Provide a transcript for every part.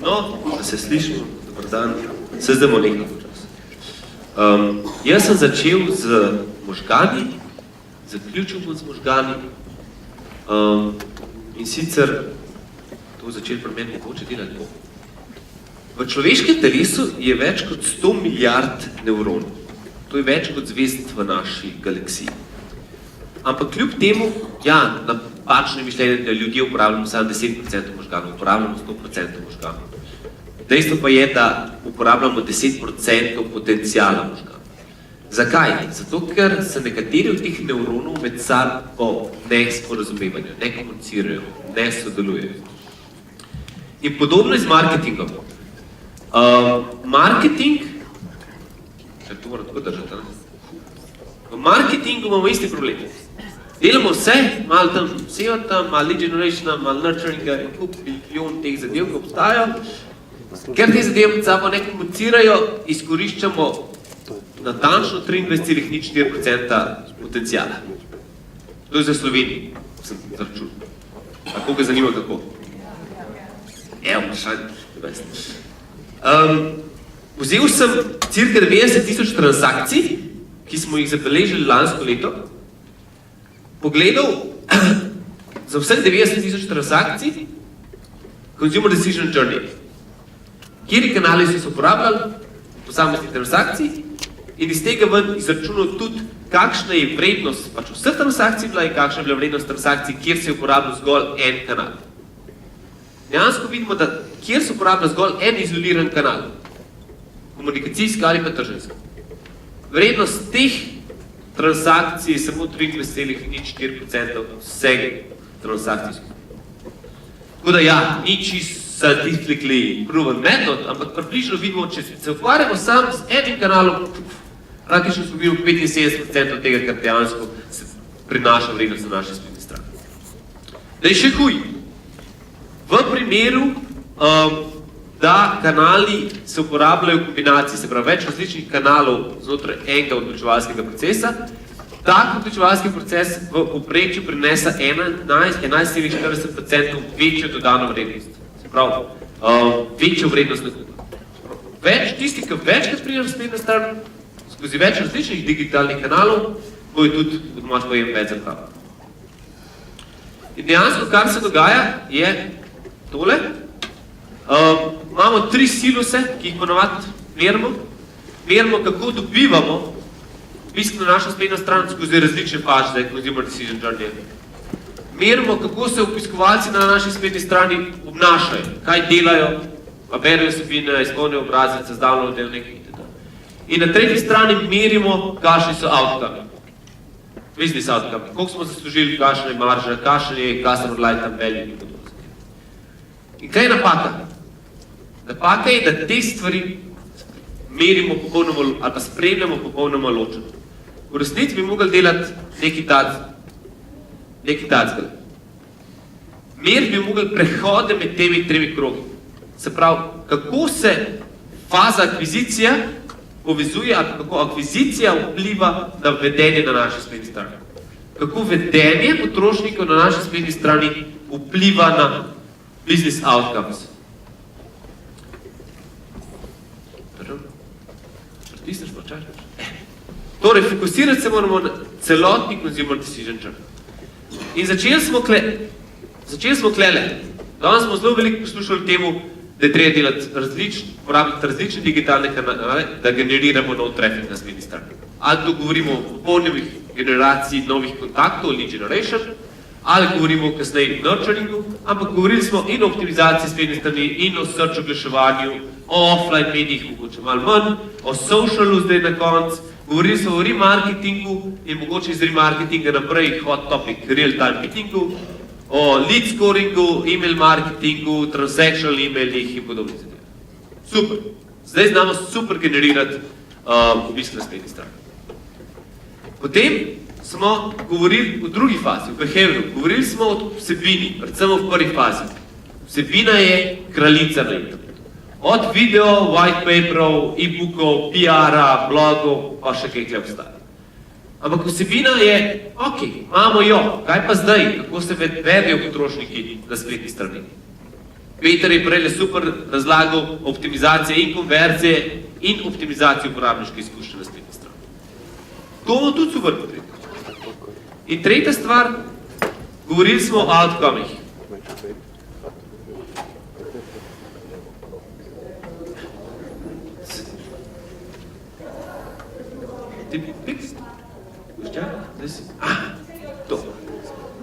No, da se slišimo, dober dan, se zdaj molekno počas. Jaz sem začel z možgani, zaključil bom z možgani in sicer to začel pri meni mogoče delati bo. V človeškem telesu je več kot 100 milijard nevronov. To je več kot zvezd v naši galaksiji. Ampak kljub temu, ja, napačno mišljenje, da ljudje uporabljamo samo 10% možganov, uporabljamo 100% možganov. Dejstvo pa je, da uporabljamo 10% potencijala možganov. Zakaj? Zato, ker se nekateri od teh nevronov med sabo ne sporazumevajo, ne komunicirajo, ne sodelujejo. In podobno je z marketingom. Marketing, to moram tako držati, v marketingu imamo isti problem. Delamo vse, malo tam SEO-ta, malo lead generationa, malo nurturinga in kup milijon teh zadev, ki obstajajo. Ker te zadeve med sabo ne komunicirajo, izkoriščamo natančno 23,04% potencijala. To je za Slovenijo, sem zračun. Tako ga zanima kako. Evo, vprašanje. Vzel sem cirka 90,000 transakcij, ki smo jih zabeležili lansko leto, pogledal za vseh 90,000 transakcij Consumer Decision Journey. Kjeri kanali so se uporabljali posameznih transakcij in iz tega ven izračunal tudi, kakšna je vrednost vseh transakcij bila in kakšna je bila vrednost transakcij, kjer se je uporabljal zgolj en kanal. Dejansko vidimo, da kjer se uporablja zgolj en izoliran kanal, komunikacijski ali pa trženjski. Vrednost teh transakcij je samo 23,04% vsega transakcijskih. Tako da ja, ni čisto scientifically proven method, ampak približno vidimo, če se ukvarjamo samo z enim kanalom, praktično smo bili 75% od tega, kar dejansko se prinaša vrednost na naši spletni strani. Da je še huj. V primeru, da kanali se uporabljajo v kombinaciji, se pravi več različnih kanalov znotraj enega odločevalskega procesa, tak odločevalski proces v povprečju prinese 11,40% večjo dodano vrednost. Se pravi, večjo vrednost nakupa. Tisti, ki večkrat pridejo na spletno stran, skozi več različnih digitalnih kanalov, bojo tudi domač pojem več zapravo. In dejansko, kar se dogaja, je tole. Imamo 3 silose, ki jih ponavadi merimo. Merimo, kako dobivamo obisk na našo spletno stran skozi različne faze Consumer Decision Journey. Merimo, kako se obiskovalci na naši spletni strani obnašajo, kaj delajo, pa berijo vsebine, izpolnijo obrazce, zdavljajo del nekaj itd. In na tretji strani merimo, kakšni so outcome. Business outcome. Koliko smo zaslužili, kakšna je marža, kakšen je customer lifetime value in podobno. In kaj je napaka? Napaka je, da te stvari merimo popolnoma, ali pa spremljamo popolnoma ločeno. V resnici bi mogli delati nekaj tacga. Meriti bi mogli prehode med temi 3 krogi. Se pravi, kako se faza akvizicija povezuje, ali kako akvizicija vpliva na vedenje na naši spletni strani. Kako vedenje potrošnikov na naši spletni strani vpliva na business outcomes. Pritisneš pa čakaš. Torej, fokusirati se moramo na celotni Consumer Decision Journey. In začeli smo klele. Danes smo zelo veliko poslušali temu, da je treba delati uporabljati različne digitalne kanale, da generiramo nov traffic na spletni strani. Ali to govorimo o popolni generaciji novih kontaktov, lead generation, ali govorimo o kasneji nurturingu, ampak govorili smo in o optimizaciji spletne strani, in o search oglaševanju, o offline medijih, mogoče malo manj, o socialu zdaj na koncu, govorili smo o remarketingu in mogoče iz remarketinga naprej hot topic, real-time meetingu, o lead scoringu, email marketingu, transactional emailih in podobnih zadev. Super. Zdaj znamo super generirati obisk na spletni strani. Potem smo govorili v drugi fazi, v behavioru. Govorili smo o vsebini, predvsem v prvi fazi. Vsebina je kraljica na internetu. Od video, white paperov, e-bookov, PR-a, blogov, pa še kaj obstaja. Ampak vsebina je, ok, imamo jo, kaj pa zdaj, kako se vedejo potrošniki na spletni strani. Peter je prej super razlagal optimizacije in konverzije in optimizacijo uporabniške izkušnje na spletni strani. To bomo tudi super potrebno. In tretja stvar, govorili smo o outcomih.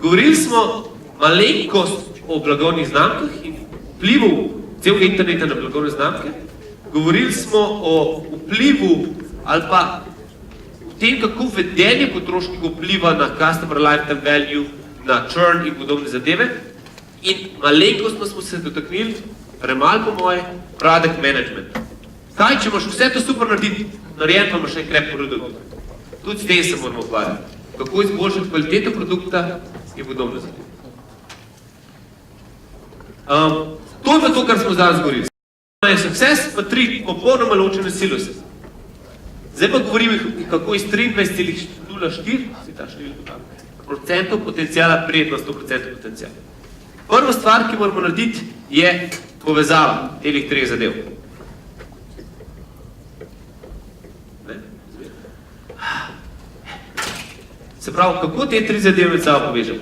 Govorili smo malenkost o blagovnih znamkah in vplivu celega interneta na blagovne znamke. Govorili smo o vplivu ali pa o tem, kako vedenje potrošnikov vpliva na customer lifetime value, na churn in podobne zadeve. In malenkostno smo se dotaknili, premalo po moje, product management. Kaj, če imaš vse to super narediti, narejen pa imaš še krep produkt. Tudi s tem se moramo ukvarjati. Kako izboljšati kvaliteto produkta in podobne zadeve. To je pa to, kar smo zdaj zgovorili. Success pa 3 popolnoma ločene silose. Zdaj pa govorimo, kako iz 23,04% potencijala prijeti na 100% potencijala. Prva stvar, ki moramo narediti, je povezava teh 3 zadev. Se pravi, kako te 3 zadeve med sabo povežemo?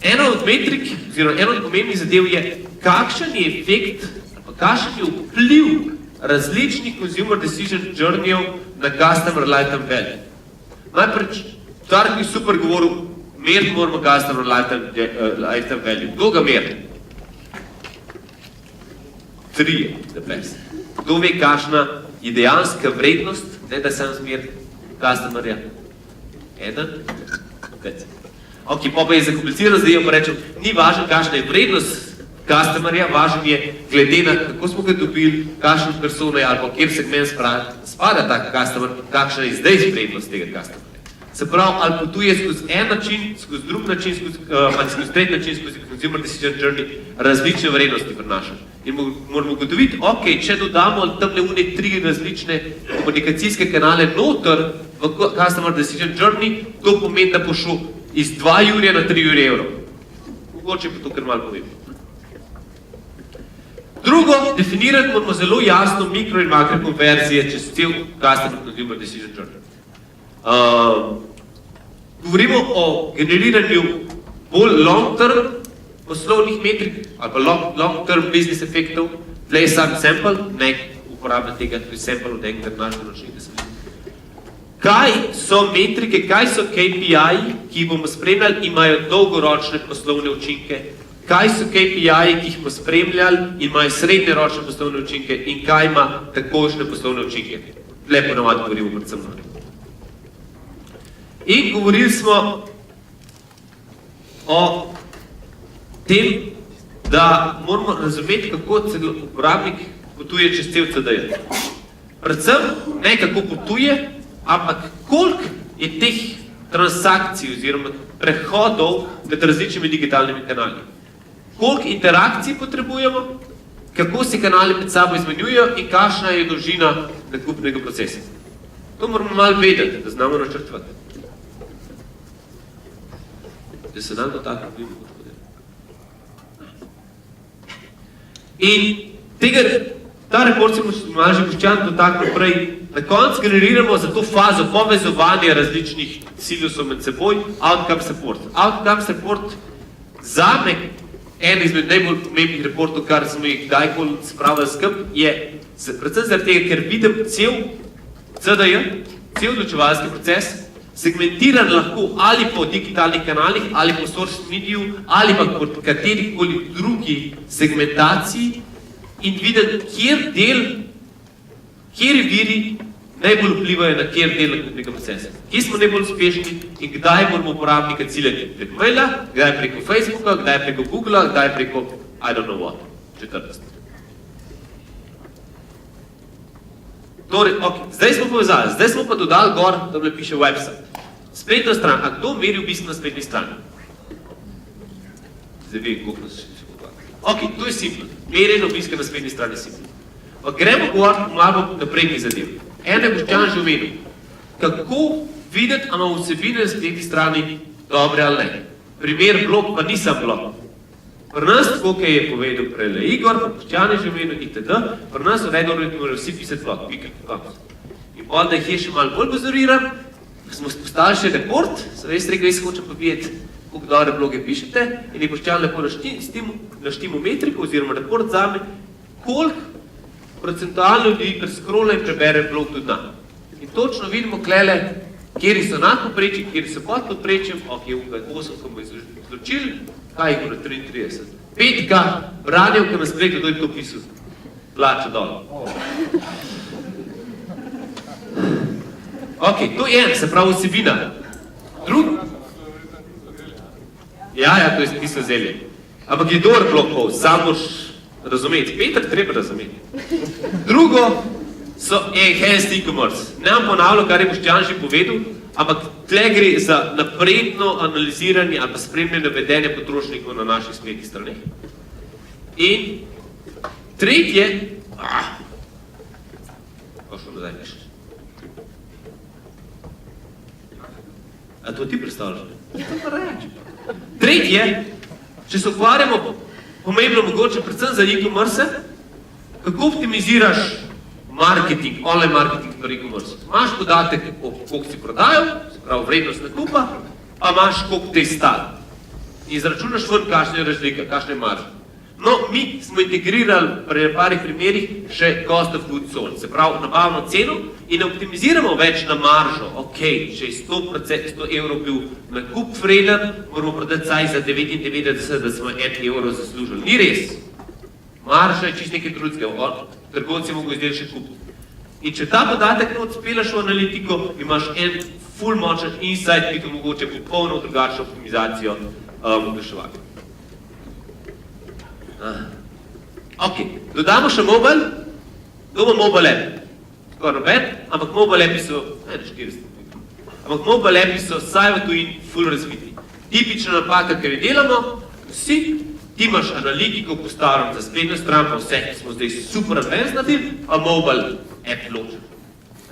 Ena od metrik, oziroma ena od pomembnih zadev je, kakšen je efekt, kakšen je vpliv različnih consumer decision journey-ov na customer lifetime value. Najprej, Tarek je super govoril, meriti moramo customer lifetime value. Kdo ga meri? 3 the best. Kdo ve, kakšna je dejanska vrednost, ne da sem zmeri customerja? 1? Ok, pa je zakompliciran, zdaj pa rečem, ni važno, kakšna je vrednost customerja, važno je glede na, kako smo ga dobili, kakšen persona je ali pa kjer segment spada ta customer, kakšna je zdaj vrednost tega customerja. Se pravi, ali potuje skozi en način, skozi drug način, ali skozi tretji način, skozi consumer decision journey, različne vrednosti prinaša. In moramo ugotoviti, ok, če dodamo tamle une 3 različne komunikacijske kanale noter v customer decision journey, to pomeni, da bo šel iz 2 jurja na 3 jurje evrov. Mogoče pa to kar malo povem. Drugo, definirati moramo zelo jasno mikro in makro konverzije čez cel customer consumer decision journey. Govorimo o generiranju bolj long-term poslovnih metrik ali pa long-term business efektov. Tle je sam sample, ne uporabljam tega, to je sample od enega našega načinja. Kaj so metrike, kaj so KPI, ki jih bomo spremljali, imajo dolgoročne poslovne učinke? Kaj so KPI, ki jih bomo spremljali, imajo srednjeročne poslovne učinke in kaj ima takošne poslovne učinke? Tle ponavadi govorimo predvsem na. In govorili smo o tem, da moramo razumeti, kako celo uporabnik potuje čez cel CD. Predvsem ne kako potuje, ampak koliko je teh transakcij oziroma prehodov med različnimi digitalnimi kanali. Koliko interakcij potrebujemo, kako se kanali med sabo izmenjujejo in kakšna je dolžina nakupnega procesa. To moramo malo vedeti, da znamo načrtovati. Da se nam to tako vidi, gospodine. In ta report se malo že Boštjan dotaknil prej, na koncu generiramo za to fazo povezovanja različnih silosov med seboj, Outcomes Report. Outcomes Report zame en izmed najbolj pomembnih reportov, kar smo jih kdajkoli spravili skupaj, je predvsem zaradi tega, ker vidim cel CDJ, cel odločevalski proces, segmentiran lahko ali po digitalnih kanalih, ali po source mediju, ali pa po katerikoli drugi segmentaciji in videti, kjer viri najbolj vplivajo na kjer del nakupnega procesa. Kje smo najbolj uspešni in kdaj moramo uporabnika ciljati preko maila, kdaj preko Facebooka, kdaj preko Googlea, kdaj preko I don't know what, 40. Torej, ok, zdaj smo povezali, zdaj smo pa dodali gor, da mi piše website. Spletna stran, a kdo meri v bistvu na spletni strani? Zdaj vem, koliko nas še pogleda. Ok, to je simpel. Merjenje obiska na spletni strani je simpel. Pa gremo govoriti malo naprednih zadev. Eno je Boštjan že omenil. Kako videti, ali imamo vsebine na spletni strani dobre ali ne? Primer blog pa ni sam blog. Pri nas, tako kot je povedal prej Igor, pa Boštjan je že omenil itd., pri nas v redovniku morajo vsi pisati blog, pika. In pa, da jih je še malo bolj pozoriram, smo postavili še rekord, sem res rekel, jaz hočem pa videti, koliko dobre bloge pišete, in je Boštjan lepo naštimo metriko, oziroma rekord zame, koliko procentualno ljudi preskrole in prebere blog do dna. In točno vidimo klele, kjeri so nad poprečjem, kjeri so pod poprečjem, ok, 8, ko bomo izločili, kaj je bilo 33. 5, branjev, ki nas preko, kdo je to pisal, plača dol. Ok, to je en, se pravi vsebina. Drug? Ja, to je pisal zelje. Ampak je dober blog, sam moraš razumeti. Peter treba razumeti. Drugo so enhanced e-commerce. Ne vam ponavljam, kar je Boštjan že povedal, ampak tle gre za napredno analiziranje ali pa spremljanje vedenja potrošnikov na naših spletnih straneh. In tretje, pa šlo nazaj pišeš. A to ti predstavljaš? Ja, to pa reči. Tretje, če se ukvarjamo pomembno mogoče predvsem za e-commerce, kako optimiziraš marketing, online marketing pri e-commerce. Imaš podatek, koliko si prodajal, se pravi vrednost nakupa, pa imaš koliko te stali. In izračunaš ven, kakšna je razlika, kakšna je marža. No, mi smo integrirali pri parih primerih še cost of goods sold, se pravi nabavno ceno in ne optimiziramo več na maržo. Ok, če je 100 evrov bil nakup vreden, moramo prodati saj za 99, da smo 1 evro zaslužili. Ni res. Marža je čist nekaj drugega, trgovci mogo izdelati še kupiti. In če ta podatek ne odspelaš v analitiko, imaš en full močan insight, ki ti omogoča popolno drugačno optimizacijo oglaševanja. Ok, dodamo še mobile, to bo mobile app. Skoraj noben, ampak mobile appi so, 40. Ampak mobile appi so saj v tujini full razviti. Tipična napaka, ker jo delamo, vsi, ti imaš analitiko postavljeno za spletno stran, pa vse, ki smo zdaj super advanced naredili, pa mobile app ločen.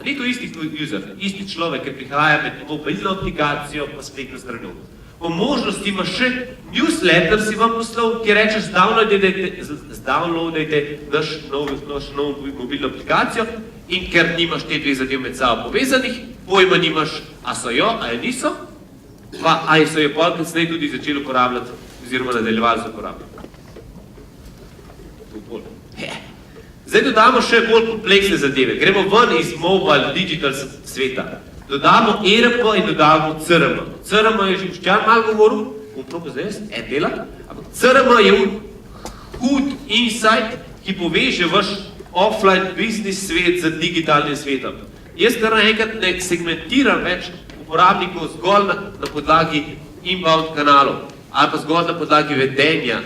Ni to isti user, isti človek, ki prihaja med mobilno aplikacijo pa spletno stranjo. Po možnosti imaš še newsletter si vam poslal, ki rečeš, downloadajte naš novo mobilno aplikacijo in ker nimaš te dve zadev med sabo povezanih, pojma nimaš, a so jo, a jo niso, pa a so jo polkrat tudi začeli uporabljati oziroma nadaljevali z uporabljati. Zdaj dodamo še bolj kompleksne zadeve. Gremo ven iz mobile, digital sveta. Dodamo ERP in dodamo CRM. CRM je že Boštjan malo govoril, bom zdaj jaz, dela, ampak CRM je hud insight, ki poveže vaš offline business svet z digitalnim svetom. Jaz kar naenkrat ne segmentiram več uporabnikov zgolj na podlagi inbound kanalov ali pa zgolj na podlagi vedenja.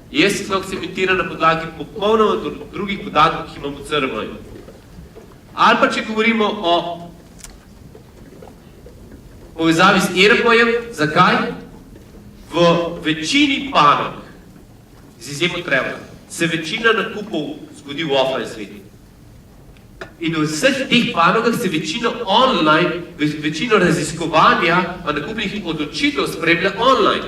Jaz se lahko segmentiram na podlagi popolnoma drugih podatkov, ki imamo v CRM-ju. Ali pa če govorimo o povezavi s ERP-jem, zakaj? V večini panog, z izjemo travel, se večina nakupov zgodi v offline svetu. In v vseh teh panogah se večina online, večino raziskovanja pa nakupnih odločitev spremlja online.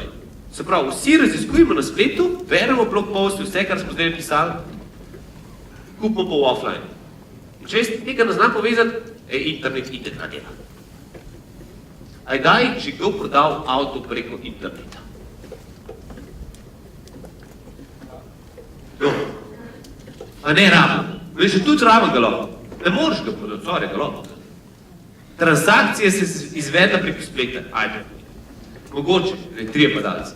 Se pravi, vsi raziskujemo na spletu, beremo blog posti, vse, kar smo zdaj napisali, kupimo pa v offline. In če jaz tega ne znam povezati, internet ide na dela. A je daj že kdo prodal avto preko interneta? No. A ne rabim. Veš, tudi rabim ga lahko. Ne moreš ga prodati, sorry, ga lahko. Transakcije se izveda preko spleta. Ajde. Mogoče, ne, 3 padalci.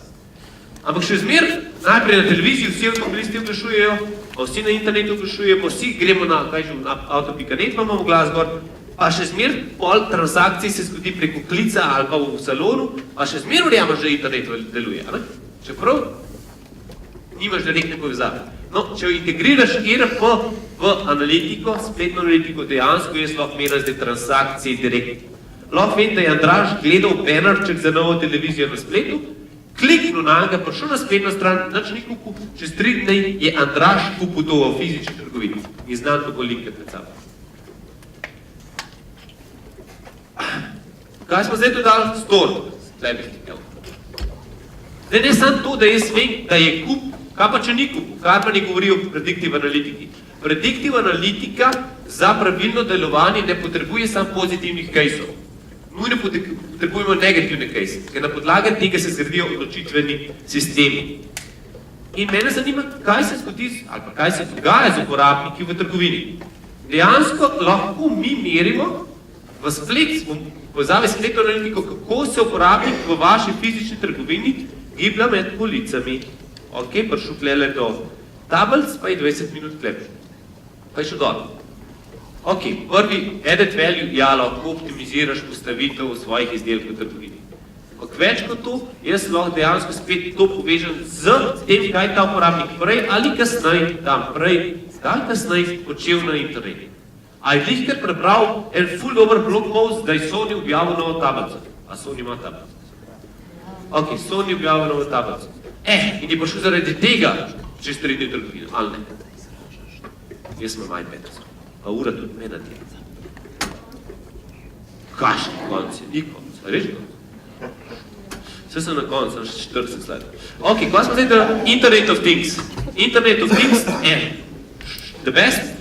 Ampak še zmer, najprej na televiziji vsi avtomobilisti oglašujejo, pa vsi na internetu oglašujejo, pa vsi gremo na auto.net, pa imamo glas gor, pa še zmer pol transakcij se zgodi preko klica ali pa v salonu, pa še zmer verjamem, že internet deluje, ne? Čeprav nimaš direktne povezave. No, če integriraš ERP v analitiko, spletno analitiko, dejansko jaz lahko merim zdaj transakcije direktno. Lahko vem, da je Andraž gledal bannerček za novo televizijo na spletu, kliknil na njega, prišel na spletno stran, nič ni kupil, čez 3 dni je Andraž kupil to v fizični trgovini in znam to linkat med sabo. Kaj smo zdaj dodali? Store. Zdaj ne samo to, da jaz vem, da je kup Kaj pa če ni kupil? Kar pa ne govori o predictive analitiki. Predictive analitika za pravilno delovanje ne potrebuje samo pozitivnih caseov. Nujno potrebujemo negativne case, ker na podlagi tega se zgradijo odločitveni sistemi. In mene zanima, kaj se zgodi, ali pa kaj se dogaja z uporabniki v trgovini. Dejansko lahko mi merimo v povezavi s spletno analitiko, kako se uporabnik v vaši fizični trgovini giblja med policami. Ok, prišel tlele do tablic, pa je 20 minut klep. Pa je šel dol. Ok, prvi added value, ja, lahko optimiziraš postavitev svojih izdelkov v trgovini. Ampak več kot to, jaz lahko dejansko spet to povežem z tem, kaj ta uporabnik prej ali kasneje, tam prej, ali kasneje počel na internetu. A je lihkar prebral en full dober blog post, da je Sony objavil novo tablico. A Sony ima tablico? Ok, Sony objavil novo tablico. In je prišel zaradi tega čez 3 dni v trgovino, ali ne? Jaz sem iPad, pa ura tudi mena dela. Kakšni konci, ni konc, reš konc? Vse sem na konc, sem še 40 slajdov. Ok, kaj smo zdaj da Internet of Things? Internet of Things, the best.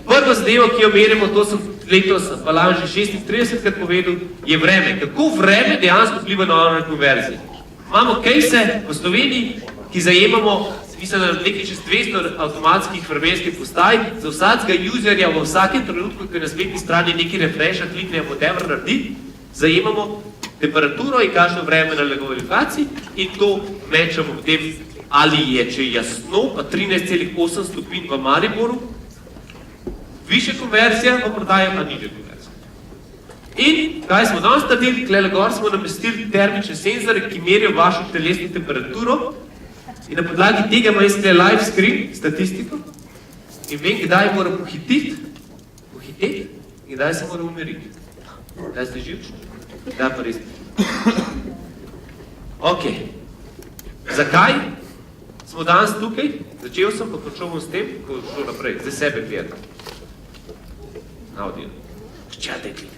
Prva zadeva, ki jo merimo, to sem letos Balan že 36krat povedal, je vreme. Kako vreme dejansko vpliva na online konverzije? Imamo case v Sloveniji, ki zajemamo, mislim, da nekaj čez 200 avtomatskih vremenskih postaj, za vsakega userja v vsakem trenutku, ki na spletni strani nekaj refresha, klikne, whatever naredi, zajemamo temperaturo in kakšno vreme na njegovi lokaciji in to mečemo v tem, ali je, če je jasno, pa 13,8 stopinj v Mariboru, više konverzija, pa prodaja pa nižja konverzija. In kaj smo danes naredili? Tlele gor smo namestili termične senzore, ki merijo vašo telesno temperaturo in na podlagi tega ima jaz live screen, statistiko in vem, kdaj moram pohiteti in kdaj se moram umiriti. Kdaj ste živčni? Kdaj pa res? Ok. Zakaj smo danes tukaj? Začel sem pa počel bom s tem, ko šlo naprej. Zdaj sebe gledam. Audio. Ščate gledam.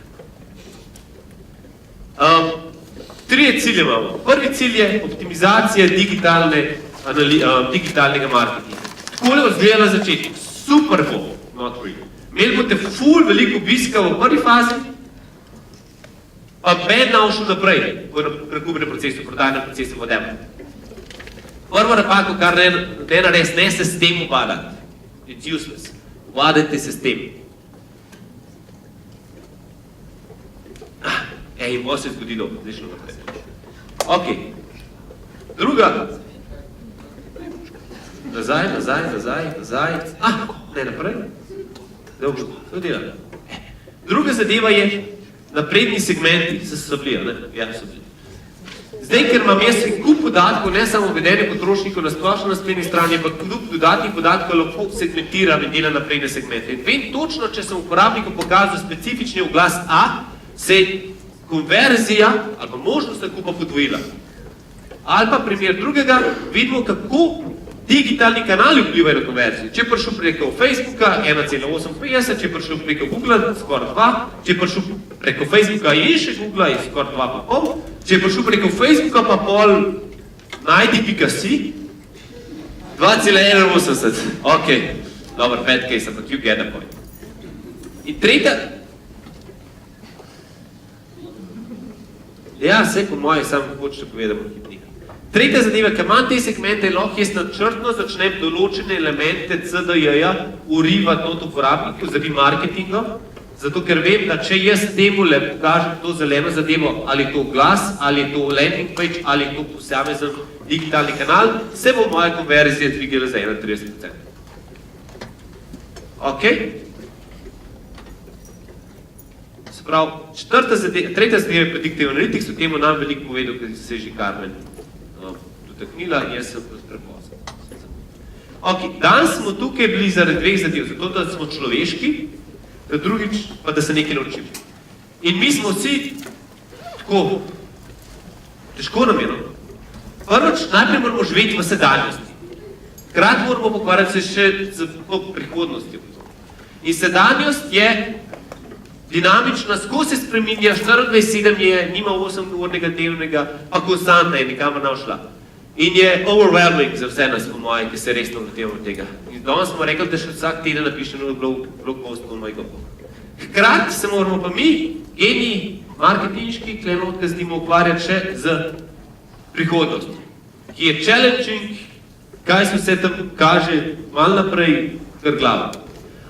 3 cilje imamo. Prvi cilj je optimizacija digitalnega marketinga. Takole bo izgledala na začetku. Super bo, not really. Imeli boste ful veliko obiska v prvi fazi, pa ben naušel naprej v prekupnem procesu, prodajnem procesu, whatever. Prvo napako, kar ne nares, ne se s tem ubadati. It's useless. Ubadajte se s tem. In bo se zgodilo, zdaj šlo naprej. Ok. Druga. Nazaj. Ne naprej. Dobro, to dela. Druga zadeva je napredni segmenti, so bili, ne? Ja, so bili. Zdaj, ker imam jaz kup podatkov, ne samo vedenje potrošnikov na splošno na spletni strani, ampak kup dodatnih podatkov lahko segmentiram in delam napredne segmente. In vem točno, če sem uporabniku pokazal specifični oglas A, se konverzija ali pa možnost nakupa podvojila. Ali pa primer drugega, vidimo, kako digitalni kanali vplivajo na konverzijo. Če je prišel preko Facebooka 1,58, če je prišel preko Google skoraj 2, če je prišel preko Facebooka in še Google je skoraj 2,5, če je prišel preko Facebooka pa pol najdi.si 2,81. Ok, dober, bad case, ampak you get the point. In tretja, ja, vse po moje, samo hočete povedati o hitnika. Tretja zadeva, ker imam te segmente, lahko jaz načrtno začnem določene elemente CDJ-ja urivati od uporabnikov zaradi marketinga, zato ker vem, da če jaz temu le pokažem to zeleno zadevo, ali je to glas, ali je to landing page, ali je to posamezen digitalni kanal, se bo moja konverzija dvigala za 31%. Ok? Se pravi, tretja zadeva je predictive analytics, o temu nam veliko povedal, ker se je že Karmen dotaknila in jaz sem prepozal. Ok, danes smo tukaj bili zaradi dveh zadev, zato da smo človeški, da drugič pa da se nekaj naučimo. In mi smo vsi tako, težko nam je, no? Prvič, najprej moramo živeti v sedanjosti. Hkrati moramo pokvarjati se še z prihodnostjo. In sedanjost je dinamična, skozi se spreminja, 24/7 je, nima 8-urnega dnevnega, pa konstantna je, nikamor ne šla. In je overwhelming za vse nas, po moje, ki se resno lotevamo tega. In danes smo rekli, da še vsak teden napiše nov blog post, oh my god. Hkrati se moramo pa mi, geniji, marketinški, klenotke zdimo ukvarjati še z prihodnostjo, ki je challenging, kaj se vse tam kaže malo naprej kar glava.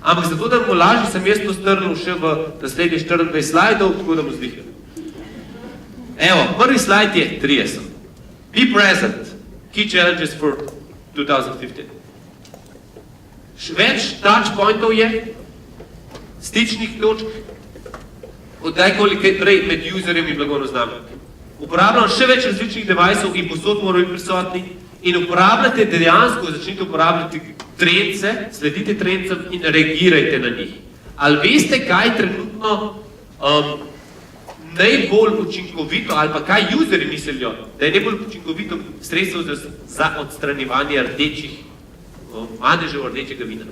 Ampak zato, da bomo lažje, sem jaz to strnil še v naslednje 24 slajdov, tako da bomo zdihali. Evo, prvi slajd je 30. Be present. Key challenges for 2015. Več touchpointov je, stičnih točk, oddajkoli kaj prej med userjem in blagovno znamko. Uporabljamo še več različnih deviceov in posod morajo biti prisotni in uporabljate dejansko, začnite uporabljati trendce, sledite trendcem in reagirajte na njih. Ali veste, kaj trenutno najbolj učinkovito, ali pa kaj userji mislijo, da je najbolj učinkovito sredstvo za odstranjevanje rdečih madežev rdečega vina?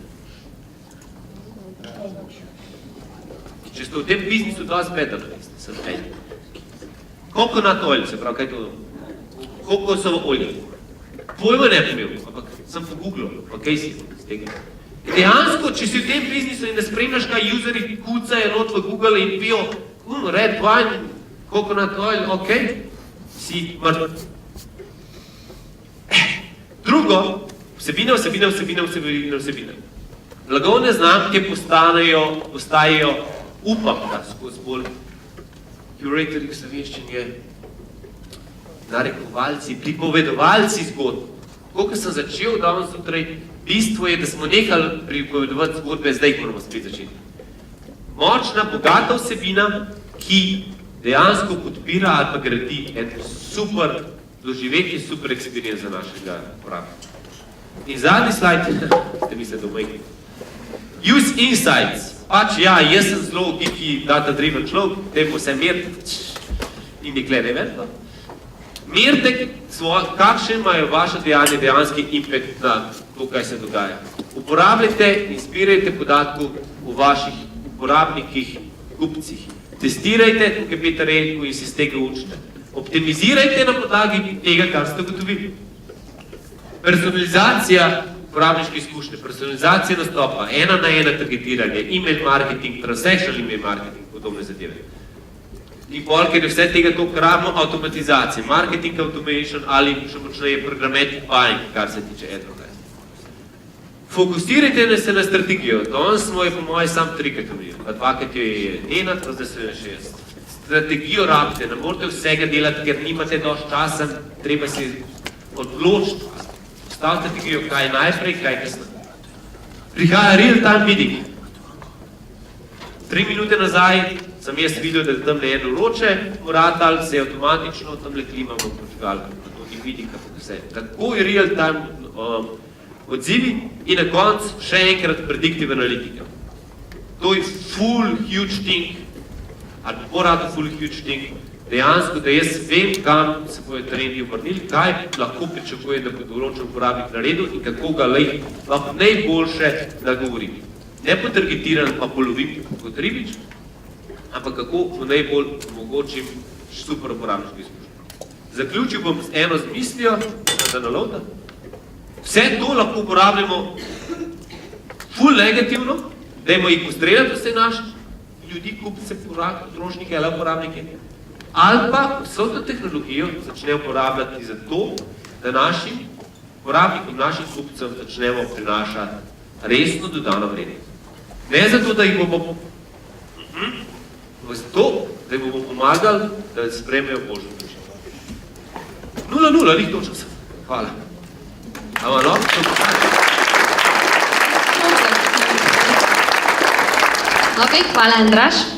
Če ste v tem biznisu dosti better, sem kaj. Coconut oil, se pravi, kaj to? Kokosovo olje. Pojma ne bi imel, ampak sem pogooglil, pa kaj si z tega. Dejansko, če si v tem biznisu in ne spremljaš, kaj userji kucajo not v Google in pijo red wine, coconut oil, ok, si mrtv. Drugo, vsebina. Blagovne znamke postajajo, upam, da skozi bolj curatorji v slovenščini, narekovalci, pripovedovalci zgodb. Ko sem začel danes zjutraj, bistvo je, da smo nehali pripovedovati zgodbe, zdaj moramo spet začeti. Močna, bogata vsebina, ki dejansko podpira ali pa gradi en super doživetje, super experience za našega uporabnika. In zadnji slajd, ste mislili, da omejni. Use insights. Pač ja, jaz sem zelo geeky, data-driven človek, temu vse merite in nikle ne verno. Merite, kakšen imajo vaše dejanje dejanski impact na to, kaj se dogaja. Uporabljajte in zbirajte podatkov o vaših uporabnikih, kupcih. Testirajte, tukaj Peter rekel, in se z tega učite. Optimizirajte na podlagi tega, kar ste ugotovili. Personalizacija uporabniške izkušnje, personalizacija nastopa, ena na ena targetiranje, email marketing, transactional email marketing, podobne zadeve. In polk je vse tega to rabimo avtomatizacije, marketing automation ali še močneje programmatic buying, kar se tiče advertising. Fokusirajte se na strategijo. Danes smo je po moje sam trikrat omenili, pa dvakrat jo je ena, pa zdaj se je 6. Strategijo rabite, ne morate vsega delati, ker nimate dosti časa, treba se odločiti. Postavite strategijo, kaj najprej, kaj kasneje. Prihaja real-time bidding. 3 minute nazaj sem jaz videl, da tam le eno roče, moratal se je avtomatično, tam le klimamo počegalka, to ni bidding, kako vse. Tako je real-time odzivi in na koncu še enkrat predictive analitika. To je full huge thing, ali porado full huge thing, dejansko, da jaz vem, kam se bojo trendi obrnili, kaj lahko pričakujem, da bo določen uporabnik naredil in kako ga lahko najboljše nagovorim. Ne potargetiran, pa polovim kot ribič, ampak kako bo najbolj omogočim super uporabniško izkušnjo. Zaključil bom z eno zmislijo, da nalovda. Vse to lahko uporabljamo ful negativno, dajmo jih postreljati vse naše ljudi, kupce, potrošnike ali uporabnike, ali pa vso to tehnologijo začnejo uporabljati za to, da našim uporabnikom, našim kupcem začnemo prinašati resno dodano vrednost. Ne zato, da jih bomo zato, da jih bomo pomagali, da sprejmejo božjo odločitev. 0-0, njih točno sem. Hvala. Ok, hvala Andraž.